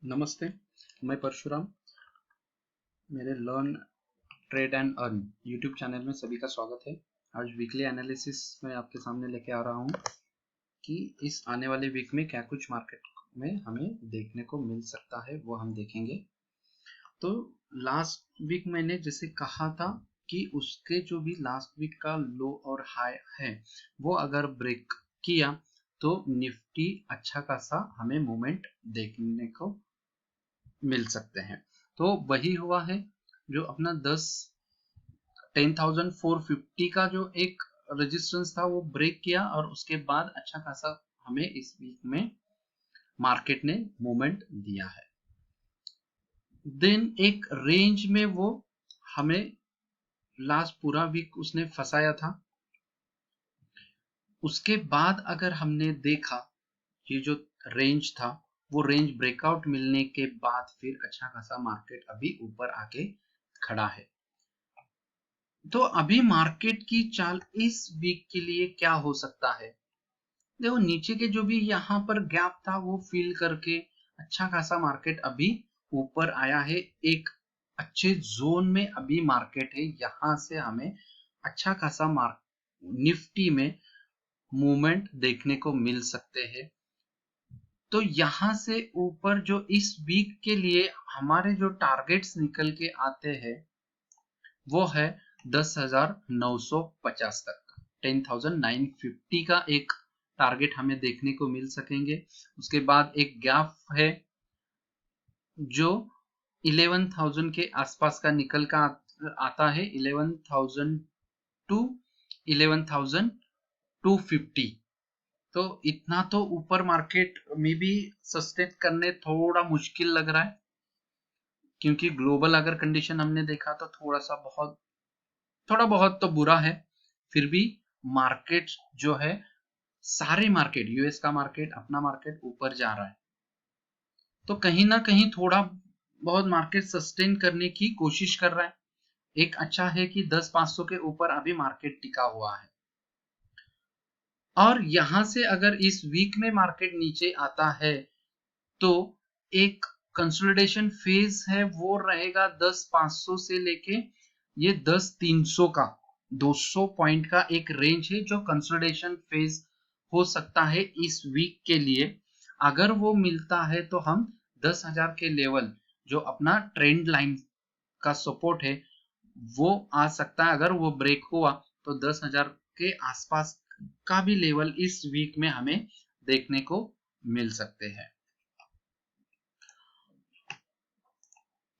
नमस्ते, मैं परशुराम। मेरे learn trade and earn YouTube channel में सभी का स्वागत है। आज वीकली एनालिसिस में आपके सामने लेके आ रहा हूँ कि इस आने वाले वीक में क्या कुछ मार्केट में हमें देखने को मिल सकता है, वो हम देखेंगे। तो लास्ट वीक मैंने जैसे कहा था कि उसके जो भी लास्ट वीक का लो और हाई है वो अगर ब्रेक किया तो निफ्टी अच्छा खासा हमें मूवमेंट देखने को मिल सकते हैं। तो वही हुआ है, जो अपना 10,450 का जो एक रेजिस्टेंस था वो ब्रेक किया और उसके बाद अच्छा खासा हमें इस वीक में मार्केट ने मूवमेंट दिया है। देन एक रेंज में वो हमें लास्ट पूरा वीक उसने फंसाया था। उसके बाद अगर हमने देखा ये जो रेंज था वो रेंज ब्रेकआउट मिलने के बाद फिर अच्छा खासा मार्केट अभी ऊपर आके खड़ा है। तो अभी मार्केट की चाल इस वीक के लिए क्या हो सकता है? देखो, नीचे के जो भी यहाँ पर गैप था वो फिल करके अच्छा खासा मार्केट अभी ऊपर आया है। एक अच्छे जोन में अभी मार्केट है, यहाँ से हमें अच्छा खासा निफ्टी में मूवमेंट देखने को मिल सकते हैं। तो यहाँ से ऊपर जो इस वीक के लिए हमारे जो टारगेट्स निकल के आते हैं वो है 10,950 तक का, 10,950 का एक टारगेट हमें देखने को मिल सकेंगे। उसके बाद एक गैप है जो 11,000 के आसपास का निकल का आता है, 11,000 टू 11,250। तो इतना तो ऊपर मार्केट में भी सस्टेन करने थोड़ा मुश्किल लग रहा है, क्योंकि ग्लोबल अगर कंडीशन हमने देखा तो थोड़ा बहुत तो बुरा है। फिर भी मार्केट जो है, सारे मार्केट, यूएस का मार्केट, अपना मार्केट ऊपर जा रहा है। तो कहीं ना कहीं थोड़ा बहुत मार्केट सस्टेन करने की कोशिश कर रहा है। एक अच्छा है कि 10,500 के ऊपर अभी मार्केट टिका हुआ है। और यहां से अगर इस वीक में मार्केट नीचे आता है तो एक कंसोलिडेशन फेज है वो रहेगा 10,500 से लेके ये 10,300 का, 200 पॉइंट का एक रेंज है जो कंसोलिडेशन फेज हो सकता है इस वीक के लिए। अगर वो मिलता है तो हम 10,000 के लेवल, जो अपना ट्रेंड लाइन का सपोर्ट है, वो आ सकता है। अगर वो ब्रेक हुआ तो 10,000 के आसपास का भी लेवल इस वीक में हमें देखने को मिल सकते हैं।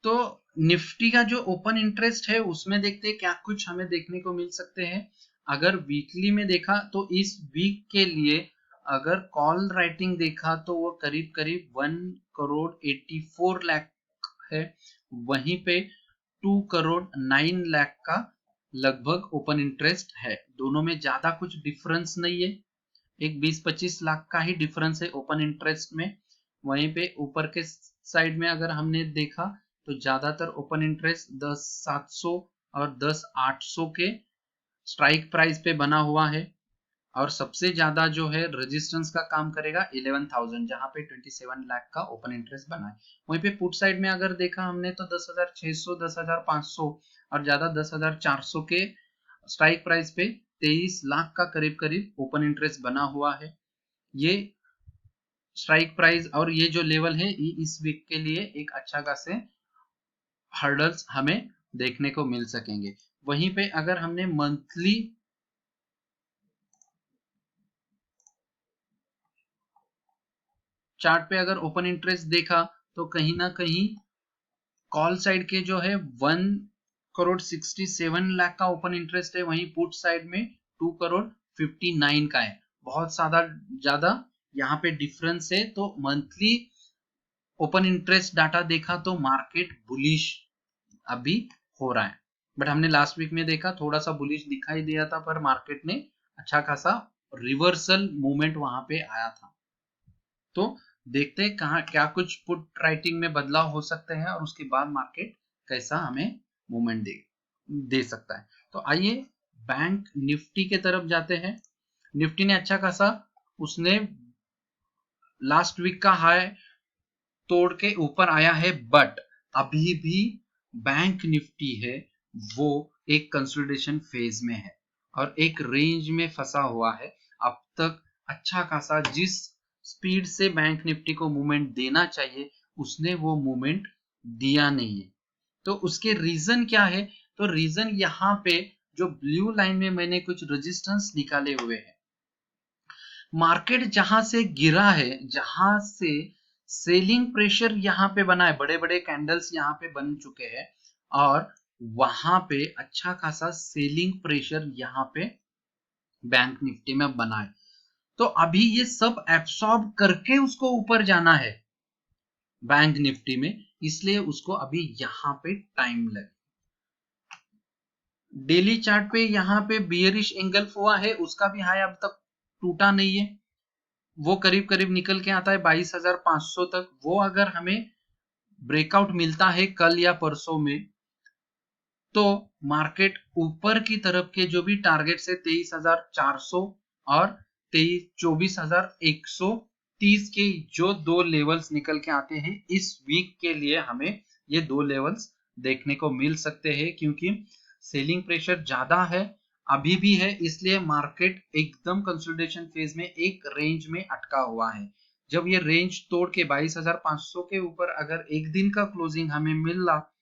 तो निफ्टी का जो ओपन इंटरेस्ट है उसमें देखते हैं क्या कुछ हमें देखने को मिल सकते हैं। अगर वीकली में देखा तो इस वीक के लिए अगर कॉल राइटिंग देखा तो वो करीब करीब 1,84,00,000 है। वहीं पे 2,09,00,000 का लगभग ओपन इंटरेस्ट है। दोनों में ज्यादा कुछ डिफरेंस नहीं है, एक 20-25 लाख का ही डिफरेंस है ओपन इंटरेस्ट में। वहीं पे ऊपर के साइड में अगर हमने देखा तो ज्यादातर ओपन इंटरेस्ट 10,700 और 10,800 के स्ट्राइक प्राइस पे बना हुआ है। और सबसे ज्यादा जो है रेजिस्टेंस का काम करेगा 11,000, जहां पे 27 लाख का ओपन इंटरेस्ट बना है। वहीं पे पुट साइड में अगर देखा हमने तो 10,600, 10,500 और ज्यादा 10,400 के स्ट्राइक प्राइस पे 23 लाख का करीब करीब ओपन इंटरेस्ट बना हुआ है। ये स्ट्राइक प्राइस और ये जो लेवल है ये इस वीक के लिए एक अच्छा खासे हर्डल्स हमें देखने को मिल सकेंगे। वहीं पे अगर हमने मंथली चार्ट पे अगर ओपन इंटरेस्ट देखा तो कहीं ना कहीं कॉल साइड के जो है 1,67,00,000 का ओपन इंटरेस्ट है, वहीं पुट साइड में 2,59 का है। बहुत ज्यादा यहाँ पे डिफरेंस है। तो मंथली ओपन इंटरेस्ट डाटा देखा तो मार्केट बुलिश अभी हो रहा है। बट हमने लास्ट वीक में देखा थोड़ा सा बुलिश दिखाई दिया था, पर मार्केट ने अच्छा खासा रिवर्सल मूवमेंट वहां पे आया था। तो देखते हैं कहाँ क्या कुछ पुट राइटिंग में बदलाव हो सकते हैं और उसके बाद मार्केट कैसा हमें मूवमेंट दे सकता है। तो आइए बैंक निफ्टी के तरफ जाते हैं। निफ्टी ने अच्छा खासा, उसने लास्ट वीक का हाई तोड़ के ऊपर आया है, बट अभी भी बैंक निफ्टी है वो एक कंसोलिडेशन फेज में है और एक रेंज में फंसा हुआ है। अब तक अच्छा खासा जिस स्पीड से बैंक निफ्टी को मूवमेंट देना चाहिए उसने वो मूवमेंट दिया नहीं है। तो उसके रीजन क्या है? तो रीजन यहाँ पे जो ब्लू लाइन में मैंने कुछ रेजिस्टेंस निकाले हुए हैं, मार्केट जहां से गिरा है, जहां से सेलिंग प्रेशर यहाँ पे बना है, बड़े बड़े कैंडल्स यहाँ पे बन चुके हैं और वहां पे अच्छा खासा सेलिंग प्रेशर यहाँ पे बैंक निफ्टी में बना है। तो अभी ये सब एब्सॉर्ब करके उसको ऊपर जाना है बैंक निफ्टी में, इसलिए उसको अभी यहाँ पे टाइम लगे। डेली चार्ट पे यहाँ पे बियरिश एंगल्फ हुआ है, उसका भी हाई अब तक टूटा नहीं है, वो करीब करीब निकल के आता है 22,500 तक। वो अगर हमें ब्रेकआउट मिलता है कल या परसों में, तो मार्केट ऊपर की तरफ के जो भी टारगेट है 23,400 और 24,130 के जो दो लेवल्स निकल के आते हैं, इस वीक के लिए हमें ये दो लेवल्स देखने को मिल सकते हैं, क्योंकि सेलिंग प्रेशर ज्यादा है अभी भी है, इसलिए मार्केट एकदम कंसोलिडेशन फेज में एक रेंज में अटका हुआ है। जब ये रेंज तोड़ के 22,500 के ऊपर अगर एक दिन का क्लोजिंग हमें मिल रहा,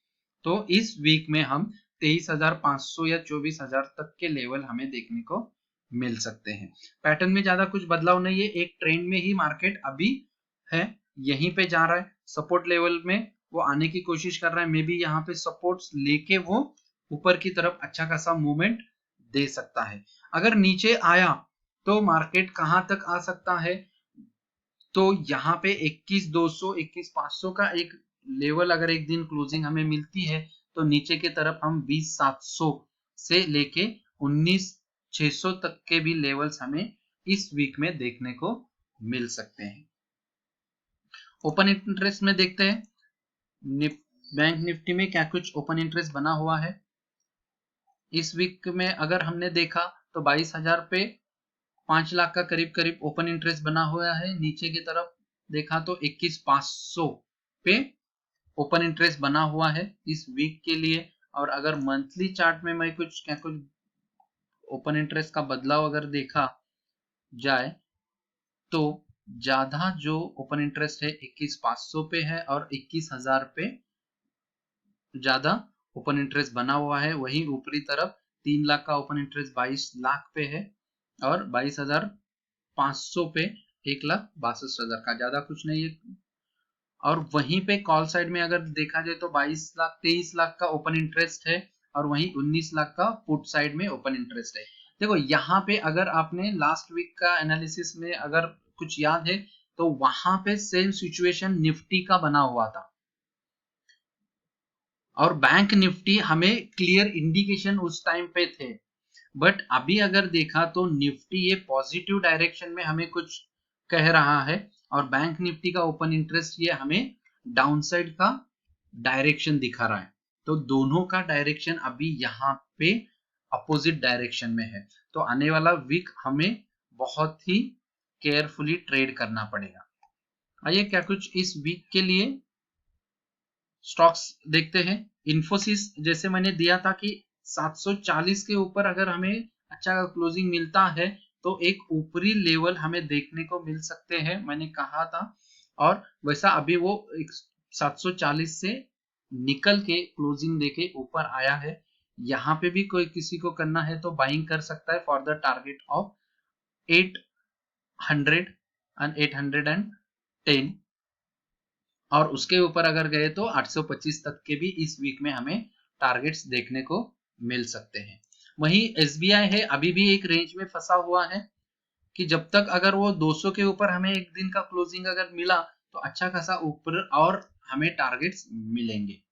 तो इस वीक में हम 23,500 या 24,000 तक के लेवल हमें देखने को मिल सकते हैं। पैटर्न में ज्यादा कुछ बदलाव नहीं है, एक ट्रेंड में ही मार्केट अभी है, यहीं पे जा रहा है। सपोर्ट लेवल में वो आने की कोशिश कर रहा है, मे बी यहाँ पे सपोर्ट्स लेके वो ऊपर की तरफ अच्छा खासा मूवमेंट दे सकता है। अगर नीचे आया तो मार्केट कहां तक आ सकता है? तो यहाँ पे 21,200 21,500 का एक लेवल अगर एक दिन क्लोजिंग हमें मिलती है, तो नीचे की तरफ हम 20,700 से लेके 19,600 तक के भी लेवल्स हमें इस वीक में देखने को मिल सकते हैं। ओपन इंटरेस्ट में देखते हैं बैंक निफ्टी में क्या कुछ ओपन इंटरेस्ट बना हुआ है। इस वीक में अगर हमने देखा तो 22,000 पे 5 लाख का करीब करीब ओपन इंटरेस्ट बना हुआ है। नीचे की तरफ देखा तो 21,500 पे ओपन इंटरेस्ट बना हुआ है इस वीक के लिए। और अगर मंथली चार्ट में मैं कुछ ओपन इंटरेस्ट का बदलाव अगर देखा जाए, तो ज्यादा जो ओपन इंटरेस्ट है 21,500 पे है और 21,000 पे ज्यादा ओपन इंटरेस्ट बना हुआ है। वहीं ऊपरी तरफ 3 लाख का ओपन इंटरेस्ट 22 लाख पे है और 22,500 पे 1,62,000 का, ज्यादा कुछ नहीं है। और वहीं पे कॉल साइड में अगर देखा जाए तो 22 लाख 23 लाख का ओपन इंटरेस्ट है और वहीं 19 लाख का पुट साइड में ओपन इंटरेस्ट है। देखो यहाँ पे अगर आपने लास्ट वीक का एनालिसिस में अगर कुछ याद है, तो वहां पे सेम सिचुएशन निफ्टी का बना हुआ था और बैंक निफ्टी हमें क्लियर इंडिकेशन उस टाइम पे थे। बट अभी अगर देखा तो निफ्टी ये पॉजिटिव डायरेक्शन में हमें कुछ कह रहा है और बैंक निफ्टी का ओपन इंटरेस्ट ये हमें डाउनसाइड का डायरेक्शन दिखा रहा है। तो दोनों का डायरेक्शन अभी यहाँ पे अपोजिट डायरेक्शन में है। तो आने वाला वीक हमें बहुत ही केयरफुली ट्रेड करना पड़ेगा। आइए क्या कुछ इस वीक के लिए स्टॉक्स देखते हैं। इन्फोसिस जैसे मैंने दिया था कि 740 के ऊपर अगर हमें अच्छा क्लोजिंग मिलता है तो एक ऊपरी लेवल हमें देखने को मिल सकते हैं, मैंने कहा था। और वैसा अभी वो 740 से निकल के क्लोजिंग देके ऊपर आया है। यहाँ पे भी कोई किसी को करना है तो बाइंग कर सकता है for the target of 800 and 810 और उसके ऊपर अगर गए तो 825 तक के भी इस वीक में हमें टारगेट्स देखने को मिल सकते हैं। वहीं एसबीआई है अभी भी एक रेंज में फंसा हुआ है कि जब तक अगर वो 200 के ऊपर हमें एक दिन का क्लोजिंग अगर मिला तो अच्छा खासा ऊपर और हमें टारगेट्स मिलेंगे।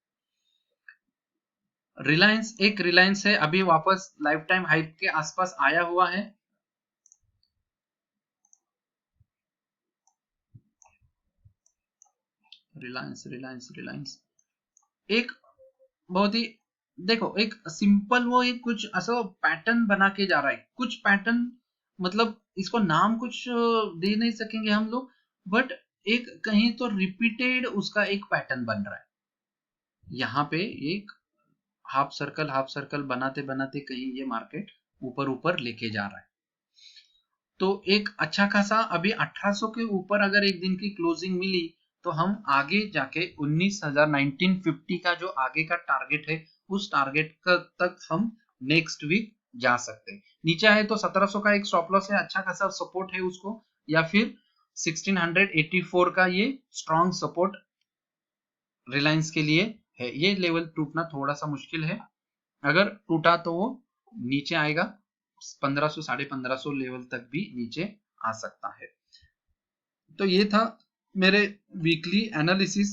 रिलायंस है अभी वापस लाइफ टाइम हाइप के आसपास आया हुआ है। रिलायंस एक बहुत ही देखो एक सिंपल वो एक कुछ ऐसा पैटर्न बना के जा रहा है। कुछ पैटर्न मतलब इसको नाम कुछ दे नहीं सकेंगे हम लोग, बट एक कहीं तो रिपीटेड उसका एक पैटर्न बन रहा है। यहाँ पे एक हाफ सर्कल बनाते बनाते कहीं ये मार्केट ऊपर ऊपर लेके जा रहा है। तो एक अच्छा खासा अभी 1800 के ऊपर अगर एक दिन की क्लोजिंग मिली तो हम आगे जाके 19,950 का जो आगे का टारगेट है उस टारगेट तक हम नेक्स्ट वीक जा सकते हैं। नीचे है तो 1700 का एक स्टॉप लॉस है, अच्छा खासा सपोर्ट है उसको, या फिर 1684 का ये स्ट्रॉन्ग सपोर्ट रिलायंस के लिए है। ये लेवल टूटना थोड़ा सा मुश्किल है, अगर टूटा तो वो नीचे आएगा 1500 1550 लेवल तक भी नीचे आ सकता है। तो ये था मेरे वीकली एनालिसिस।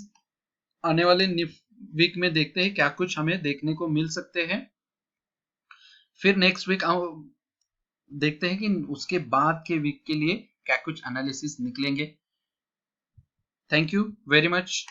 आने वाले वीक में देखते हैं क्या कुछ हमें देखने को मिल सकते हैं। फिर नेक्स्ट वीक देखते हैं कि उसके बाद के वीक के लिए क्या कुछ एनालिसिस निकलेंगे। Thank you very much.